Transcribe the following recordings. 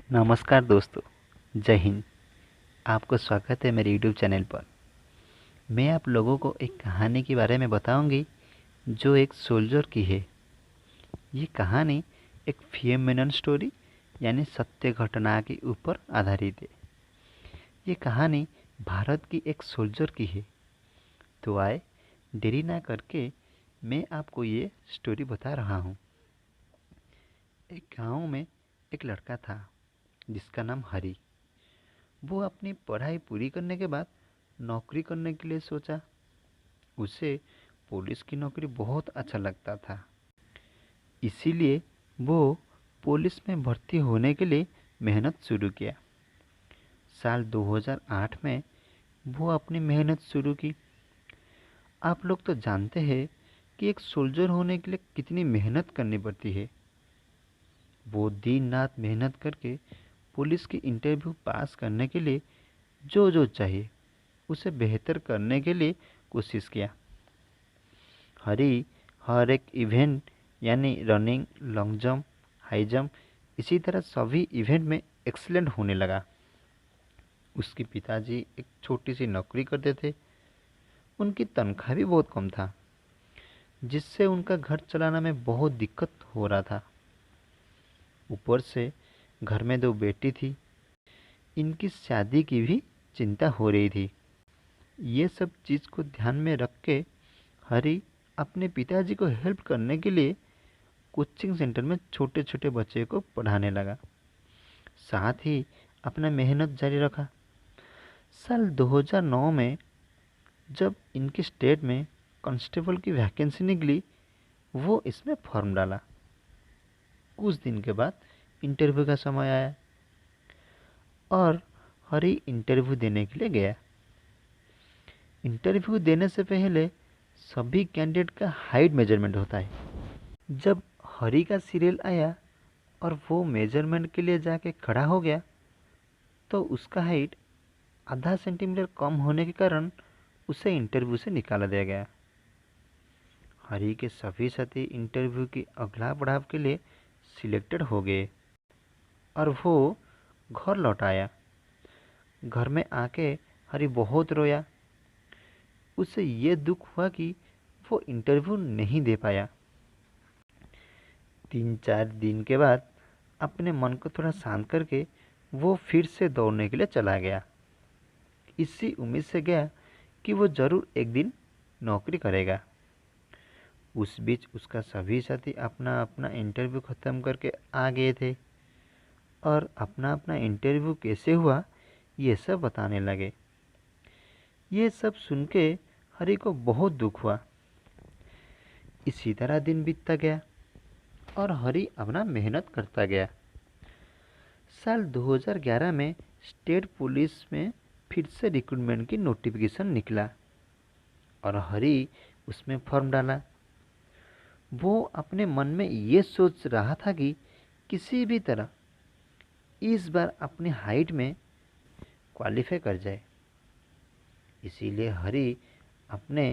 नमस्कार दोस्तों, जय हिंद। आपको स्वागत है मेरे यूट्यूब चैनल पर। मैं आप लोगों को एक कहानी के बारे में बताऊंगी जो एक सोल्जर की है। ये कहानी एक फेमिनन स्टोरी यानी सत्य घटना के ऊपर आधारित है। ये कहानी भारत की एक सोल्जर की है। तो आए देरी ना करके मैं आपको ये स्टोरी बता रहा हूँ। एक गांव में एक लड़का था जिसका नाम हरी। वो अपनी पढ़ाई पूरी करने के बाद नौकरी करने के लिए सोचा। उसे पुलिस की नौकरी बहुत अच्छा लगता था, इसीलिए वो पुलिस में भर्ती होने के लिए मेहनत शुरू किया। साल 2008 में वो अपनी मेहनत शुरू की। आप लोग तो जानते हैं कि एक सोल्जर होने के लिए कितनी मेहनत करनी पड़ती है। वो दिन रात मेहनत करके पुलिस की इंटरव्यू पास करने के लिए जो जो चाहिए उसे बेहतर करने के लिए कोशिश किया। हरी हर एक इवेंट यानी running, long jump, high jump, इसी तरह सभी इवेंट में एक्सीलेंट होने लगा। उसके पिताजी एक छोटी सी नौकरी करते थे। उनकी तनख्वाह भी बहुत कम था, जिससे उनका घर चलाना में बहुत दिक्कत हो रहा था। ऊपर से घर में दो बेटी थी, इनकी शादी की भी चिंता हो रही थी। ये सब चीज़ को ध्यान में रख के हरी अपने पिताजी को हेल्प करने के लिए कोचिंग सेंटर में छोटे छोटे बच्चे को पढ़ाने लगा। साथ ही अपना मेहनत जारी रखा। साल 2009 में जब इनके स्टेट में कांस्टेबल की वैकेंसी निकली, वो इसमें फॉर्म डाला। कुछ दिन के बाद इंटरव्यू का समय आया और हरी इंटरव्यू देने के लिए गया। इंटरव्यू देने से पहले सभी कैंडिडेट का हाइट मेजरमेंट होता है। जब हरी का सीरियल आया और वो मेजरमेंट के लिए जाके खड़ा हो गया, तो उसका हाइट आधा सेंटीमीटर कम होने के कारण उसे इंटरव्यू से निकाला दिया गया। हरी के सभी साथी इंटरव्यू की अगला पड़ाव के लिए सिलेक्टेड हो गए और वो घर लौट आया। घर में आके हरी बहुत रोया। उसे ये दुख हुआ कि वो इंटरव्यू नहीं दे पाया। 3-4 दिन के बाद अपने मन को थोड़ा शांत करके वो फिर से दौड़ने के लिए चला गया। इसी उम्मीद से गया कि वो ज़रूर एक दिन नौकरी करेगा। उस बीच उसका सभी साथी अपना अपना इंटरव्यू ख़त्म करके आ गए थे और अपना अपना इंटरव्यू कैसे हुआ ये सब बताने लगे। ये सब सुन के हरी को बहुत दुख हुआ। इसी तरह दिन बीतता गया और हरी अपना मेहनत करता गया। साल 2011 में स्टेट पुलिस में फिर से रिक्रूटमेंट की नोटिफिकेशन निकला और हरी उसमें फॉर्म डाला। वो अपने मन में ये सोच रहा था कि किसी भी तरह इस बार अपनी हाइट में क्वालिफाई कर जाए। इसीलिए हरी अपने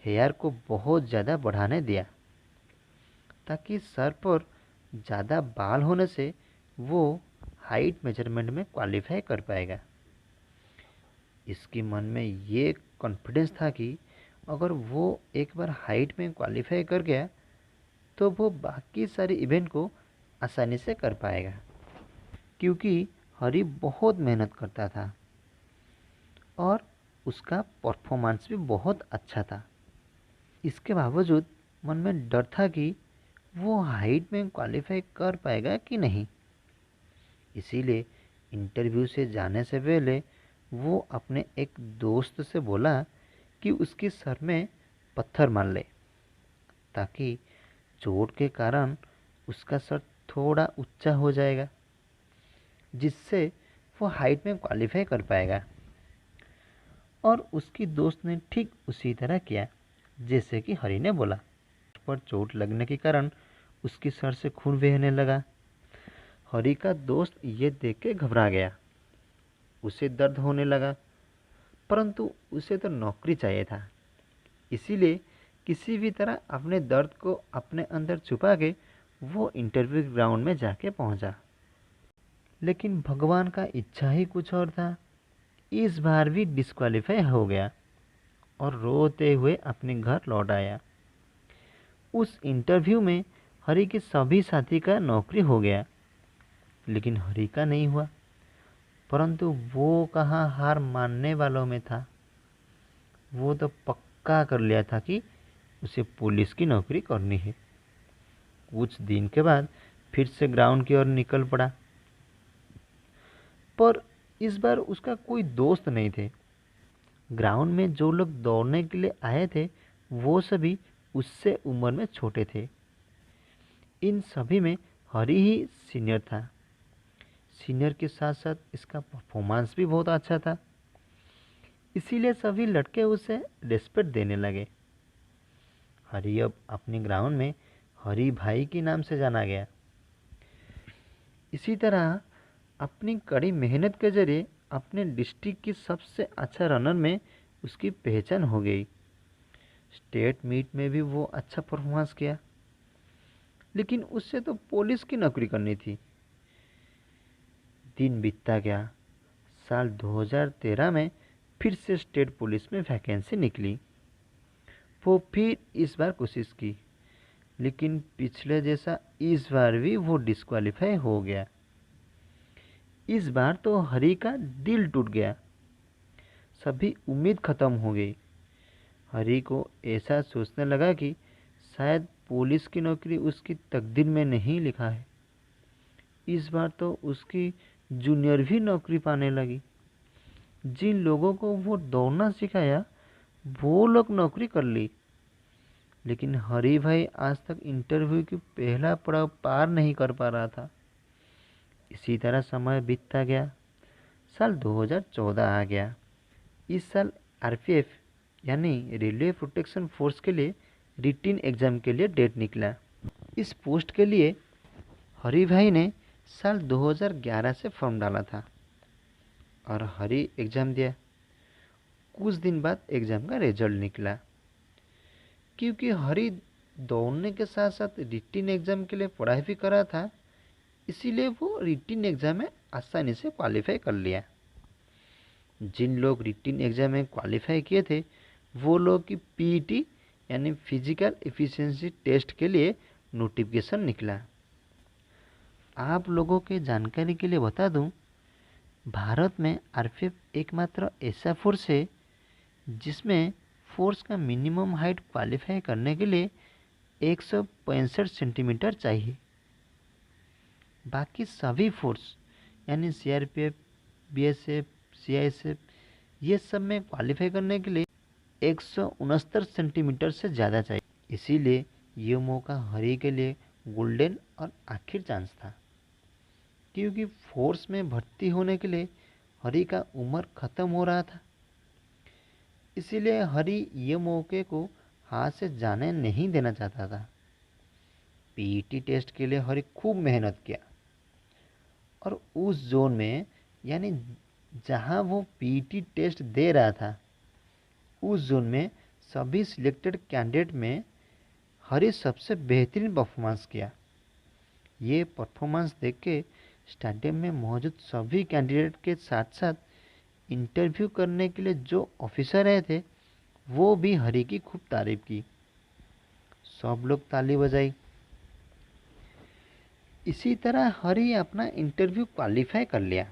हेयर को बहुत ज़्यादा बढ़ाने दिया ताकि सर पर ज़्यादा बाल होने से वो हाइट मेजरमेंट में क्वालिफाई कर पाएगा। इसके मन में ये कॉन्फिडेंस था कि अगर वो एक बार हाइट में क्वालिफाई कर गया तो वो बाकी सारे इवेंट को आसानी से कर पाएगा, क्योंकि हरी बहुत मेहनत करता था और उसका परफॉर्मेंस भी बहुत अच्छा था। इसके बावजूद मन में डर था कि वो हाइट में क्वालिफाई कर पाएगा कि नहीं। इसीलिए इंटरव्यू से जाने से पहले वो अपने एक दोस्त से बोला कि उसके सर में पत्थर मार ले, ताकि चोट के कारण उसका सर थोड़ा ऊंचा हो जाएगा, जिससे वो हाइट में क्वालिफाई कर पाएगा। और उसकी दोस्त ने ठीक उसी तरह किया जैसे कि हरी ने बोला। पर चोट लगने के कारण उसके सर से खून बहने लगा। हरी का दोस्त ये देख के घबरा गया। उसे दर्द होने लगा, परंतु उसे तो नौकरी चाहिए था। इसीलिए किसी भी तरह अपने दर्द को अपने अंदर छुपा के वो इंटरव्यू ग्राउंड में जाके पहुंचा। लेकिन भगवान का इच्छा ही कुछ और था। इस बार भी डिस्क्वालीफाई हो गया और रोते हुए अपने घर लौट आया। उस इंटरव्यू में हरी के सभी साथी का नौकरी हो गया, लेकिन हरी का नहीं हुआ। परंतु वो कहाँ हार मानने वालों में था। वो तो पक्का कर लिया था कि उसे पुलिस की नौकरी करनी है। कुछ दिन के बाद फिर से ग्राउंड की ओर निकल पड़ा, पर इस बार उसका कोई दोस्त नहीं थे। ग्राउंड में जो लोग दौड़ने के लिए आए थे वो सभी उससे उम्र में छोटे थे। इन सभी में हरी ही सीनियर था। सीनियर के साथ साथ इसका परफॉर्मेंस भी बहुत अच्छा था, इसीलिए सभी लड़के उसे रिस्पेक्ट देने लगे। हरी अब अपने ग्राउंड में हरी भाई के नाम से जाना गया। इसी तरह अपनी कड़ी मेहनत के जरिए अपने डिस्ट्रिक्ट की सबसे अच्छा रनर में उसकी पहचान हो गई। स्टेट मीट में भी वो अच्छा परफॉर्मेंस किया, लेकिन उससे तो पुलिस की नौकरी करनी थी। दिन बीतता गया। साल 2013 में फिर से स्टेट पुलिस में वैकेंसी निकली। वो फिर इस बार कोशिश की, लेकिन पिछले जैसा इस बार भी वो डिस्क्वालीफाई हो गया। इस बार तो हरी का दिल टूट गया। सभी उम्मीद खत्म हो गई। हरी को ऐसा सोचने लगा कि शायद पुलिस की नौकरी उसकी तकदीर में नहीं लिखा है। इस बार तो उसकी जूनियर भी नौकरी पाने लगी। जिन लोगों को वो दौड़ना सिखाया वो लोग नौकरी कर ली, लेकिन हरी भाई आज तक इंटरव्यू की पहला पड़ाव पार नहीं कर पा रहा था। इसी तरह समय बीतता गया। साल 2014 आ गया। इस साल आरपीएफ यानी रेलवे प्रोटेक्शन फोर्स के लिए रिटिन एग्ज़ाम के लिए डेट निकला। इस पोस्ट के लिए हरी भाई ने साल 2011 से फॉर्म डाला था और हरी एग्ज़ाम दिया। कुछ दिन बाद एग्ज़ाम का रिजल्ट निकला। क्योंकि हरी दौड़ने के साथ साथ रिटिन एग्ज़ाम के लिए पढ़ाई भी कर रहा था, इसीलिए वो रिटिन एग्ज़ाम में आसानी से क्वालिफाई कर लिया। जिन लोग रिटिन एग्ज़ाम में क्वालिफाई किए थे वो लोग की पीईटी यानी फिजिकल एफिशिएंसी टेस्ट के लिए नोटिफिकेशन निकला। आप लोगों के जानकारी के लिए बता दूं, भारत में आरपीएफ एकमात्र ऐसा फोर्स है जिसमें फोर्स का मिनिमम हाइट क्वालिफाई करने के लिए 165 सेंटीमीटर चाहिए। बाकी सभी फोर्स यानी सीआरपीएफ, बीएसएफ, सीआईएसएफ ये सब में क्वालिफाई करने के लिए 169 सेंटीमीटर से ज़्यादा चाहिए। इसीलिए ये मौका हरी के लिए गोल्डन और आखिर चांस था। क्योंकि फोर्स में भर्ती होने के लिए हरी का उम्र ख़त्म हो रहा था, इसीलिए हरी ये मौके को हाथ से जाने नहीं देना चाहता था। पीईटी टेस्ट के लिए हरी खूब मेहनत किया और उस जोन में यानी जहां वो पीईटी टेस्ट दे रहा था उस जोन में सभी सिलेक्टेड कैंडिडेट में हरी सबसे बेहतरीन परफॉर्मेंस किया। ये परफॉर्मेंस देख के स्टेडियम में मौजूद सभी कैंडिडेट के साथ साथ इंटरव्यू करने के लिए जो ऑफिसर आए थे वो भी हरी की खूब तारीफ की। सब लोग ताली बजाई। इसी तरह हरी अपना इंटरव्यू क्वालिफाई कर लिया।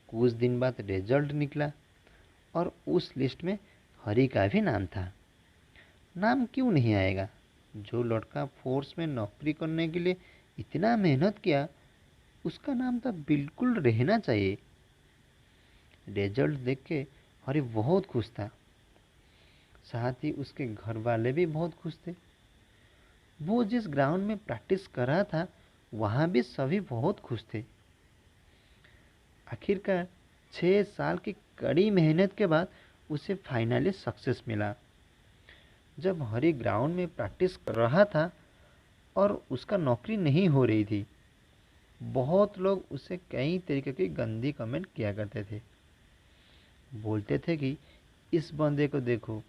कुछ दिन बाद रिजल्ट निकला और उस लिस्ट में हरी का भी नाम था। नाम क्यों नहीं आएगा? जो लड़का फोर्स में नौकरी करने के लिए इतना मेहनत किया उसका नाम तो बिल्कुल रहना चाहिए। रिजल्ट देख के हरी बहुत खुश था। साथ ही उसके घर वाले भी बहुत खुश थे। वो जिस ग्राउंड में प्रैक्टिस कर रहा था वहाँ भी सभी बहुत खुश थे। आखिरकार 6 साल की कड़ी मेहनत के बाद उसे फाइनली सक्सेस मिला। जब हरी ग्राउंड में प्रैक्टिस कर रहा था और उसका नौकरी नहीं हो रही थी, बहुत लोग उसे कई तरीके की गंदी कमेंट किया करते थे। बोलते थे कि इस बंदे को देखो,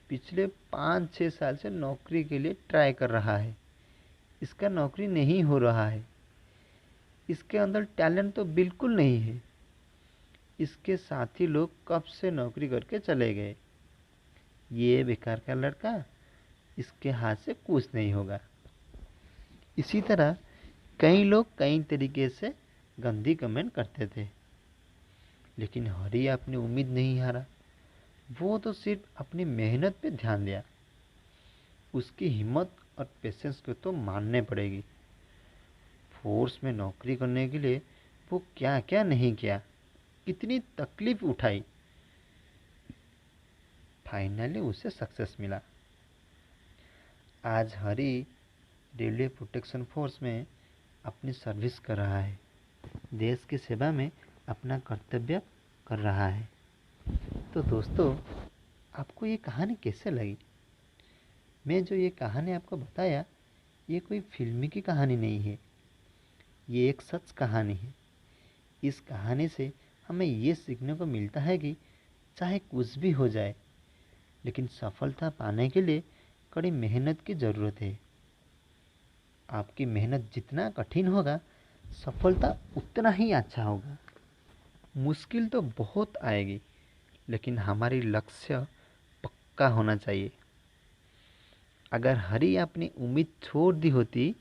पिछले 5-6 साल से नौकरी के लिए ट्राई कर रहा है, इसका नौकरी नहीं हो रहा है। इसके अंदर टैलेंट तो बिल्कुल नहीं है। इसके साथी लोग कब से नौकरी करके चले गए। ये बेकार का लड़का, इसके हाथ से कुछ नहीं होगा। इसी तरह कई लोग कई तरीके से गंदी कमेंट करते थे, लेकिन हरी अपनी उम्मीद नहीं हारा। वो तो सिर्फ अपनी मेहनत पे ध्यान दिया। उसकी हिम्मत और पेशेंस को तो मानने पड़ेगी। फोर्स में नौकरी करने के लिए वो क्या क्या नहीं किया, कितनी तकलीफ उठाई, फाइनली उसे सक्सेस मिला। आज हरी रेलवे प्रोटेक्शन फोर्स में अपनी सर्विस कर रहा है, देश की सेवा में अपना कर्तव्य कर रहा है। तो दोस्तों, आपको ये कहानी कैसे लगी? मैं जो ये कहानी आपको बताया, ये कोई फिल्मी की कहानी नहीं है, ये एक सच कहानी है। इस कहानी से हमें ये सीखने को मिलता है कि चाहे कुछ भी हो जाए, लेकिन सफलता पाने के लिए कड़ी मेहनत की ज़रूरत है। आपकी मेहनत जितना कठिन होगा, सफलता उतना ही अच्छा होगा। मुश्किल तो बहुत आएगी, लेकिन हमारी लक्ष्य पक्का होना चाहिए। अगर हरी अपनी उम्मीद छोड़ दी होती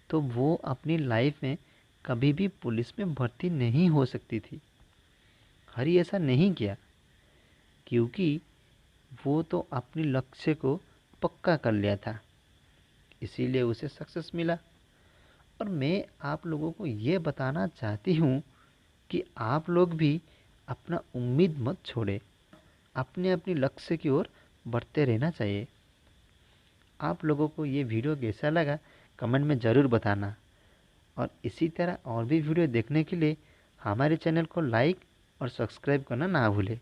तो वो अपनी लाइफ में कभी भी पुलिस में भर्ती नहीं हो सकती थी। हरी ऐसा नहीं किया क्योंकि वो तो अपनी लक्ष्य को पक्का कर लिया था, इसीलिए उसे सक्सेस मिला। और मैं आप लोगों को ये बताना चाहती हूँ कि आप लोग भी अपना उम्मीद मत छोड़े, अपने अपनी लक्ष्य की ओर बढ़ते रहना चाहिए। आप लोगों को ये वीडियो कैसा लगा कमेंट में ज़रूर बताना, और इसी तरह और भी वीडियो देखने के लिए हमारे चैनल को लाइक और सब्सक्राइब करना ना भूलें।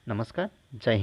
नमस्कार, जय हिंद।